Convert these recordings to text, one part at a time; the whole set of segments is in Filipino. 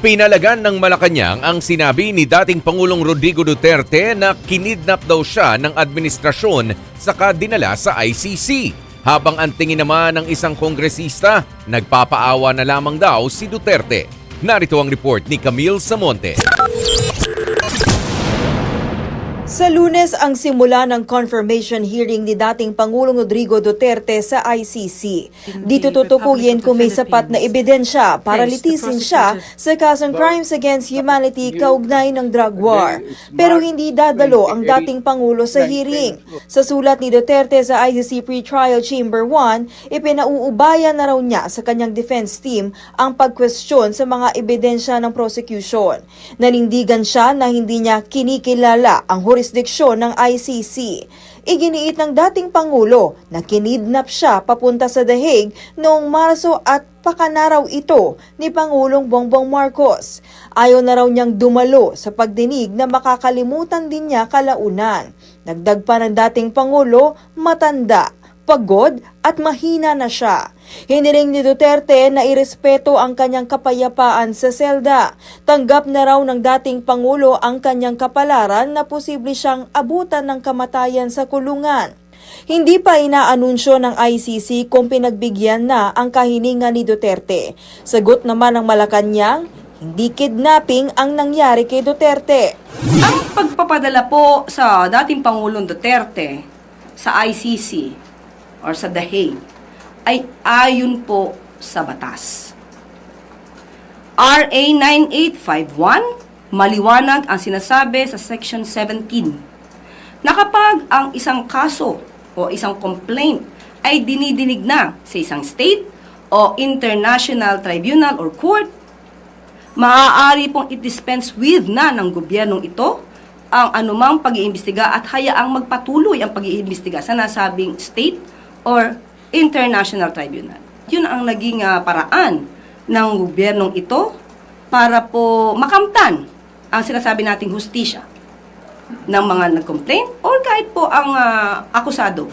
Pinalagan ng Malacanang ang sinabi ni dating Pangulong Rodrigo Duterte na kinidnap daw siya ng administrasyon saka dinala sa ICC. Habang ang tingin naman ng isang kongresista, nagpapaawa na lamang daw si Duterte. Narito ang report ni Camille Samonte. Sa Lunes ang simula ng confirmation hearing ni dating Pangulong Rodrigo Duterte sa ICC. Dito tutukuyin kung may sapat na ebidensya para litisin siya sa kasong crimes against humanity kaugnay ng drug war. Pero hindi dadalo ang dating Pangulo sa hearing. Sa sulat ni Duterte sa ICC Pre-Trial Chamber 1, ipinauubayan na raw niya sa kanyang defense team ang pagkwestiyon sa mga ebidensya ng prosecution. Nanindigan siya na hindi niya kinikilala ang jurisdiksyon ng ICC. Iginiit ng dating Pangulo na kinidnap siya papunta sa The Hague noong Marso at pakanaraw ito ni Pangulong Bongbong Marcos. Ayaw na raw niyang dumalo sa pagdinig na makakalimutan din niya kalaunan. Dagdag pa ng dating Pangulo, matanda, pagod at mahina na siya. Hiniling ni Duterte na irespeto ang kanyang kapayapaan sa selda. Tanggap na raw ng dating Pangulo ang kanyang kapalaran na posible siyang abutan ng kamatayan sa kulungan. Hindi pa inaanunsyo ng ICC kung pinagbigyan na ang kahilingan ni Duterte. Sagot naman ng Malacanang, hindi kidnapping ang nangyari kay Duterte. Ang pagpapadala po sa dating Pangulong Duterte sa ICC or sa The Hague ay ayon po sa batas. RA 9851, maliwanag ang sinasabi sa Section 17 na kapag ang isang kaso o isang complaint ay dinidinig na sa isang state o international tribunal or court, maaari pong i-dispense with na ng gobyernong ito ang anumang pag-iimbestiga at hayaang magpatuloy ang pag-iimbestiga sa nasabing state or international tribunal. Yun ang naging paraan ng gobyernong ito para po makamtan ang sinasabi nating hustisya ng mga nag-complain or kahit po ang akusado.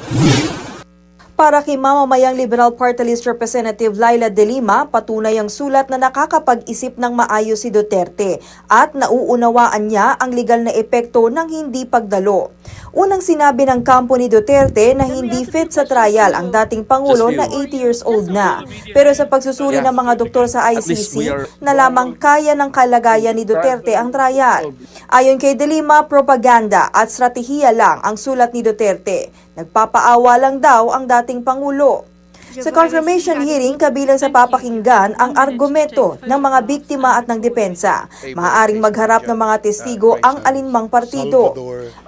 Para kay mamamayang Liberal Party List Representative Laila De Lima, patunay ang sulat na nakakapag-isip ng maayos si Duterte at nauunawaan niya ang legal na epekto ng hindi pagdalo. Unang sinabi ng kampo ni Duterte na hindi fit sa trial ang dating Pangulo na 80 years old na. Pero sa pagsusuli ng mga doktor sa ICC, na lamang kaya ng kalagayan ni Duterte ang trial. Ayon kay De Lima, propaganda at stratehiya lang ang sulat ni Duterte. Nagpapaawa lang daw ang dating Pangulo. Sa confirmation hearing, kabilang sa papakinggan ang argumento ng mga biktima at ng depensa. Maaaring magharap ng mga testigo ang alinmang partido.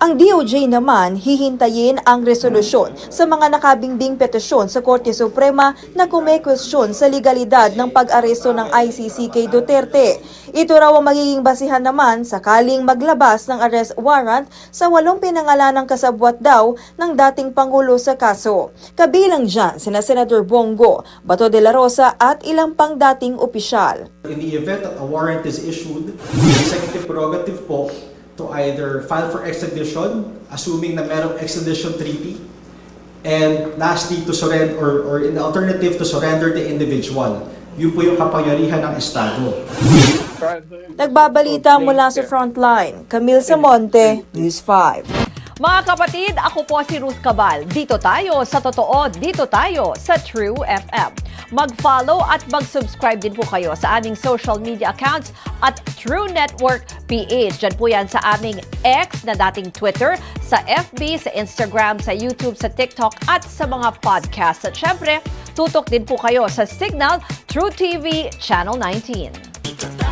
Ang DOJ naman hihintayin ang resolusyon sa mga nakabingbing petisyon sa Korte Suprema na kumekwestiyon sa legalidad ng pag-aresto ng ICC kay Duterte. Ito raw ang magiging basihan naman sakaling maglabas ng arrest warrant sa 8 pinangalanang kasabwat daw ng dating Pangulo sa kaso. Kabilang dyan sina Senator Bongo, Bato de la Rosa at ilang pang dating opisyal. In the event that a warrant is issued, the executive prerogative po to either file for extradition, assuming na merong extradition treaty, and lastly, to surrender or in the alternative to surrender the individual. Yun po yung kapangyarihan ng Estado. Nagbabalita mula sa Frontline, Camille Samonte, News 5. Mga kapatid, ako po si Ruth Cabal. Dito tayo sa totoo, dito tayo sa True FM. Mag-follow at mag-subscribe din po kayo sa aming social media accounts at True Network PH. Diyan po yan sa aming X na dating Twitter, sa FB, sa Instagram, sa YouTube, sa TikTok at sa mga podcast. At syempre, tutok din po kayo sa Signal True TV Channel 19.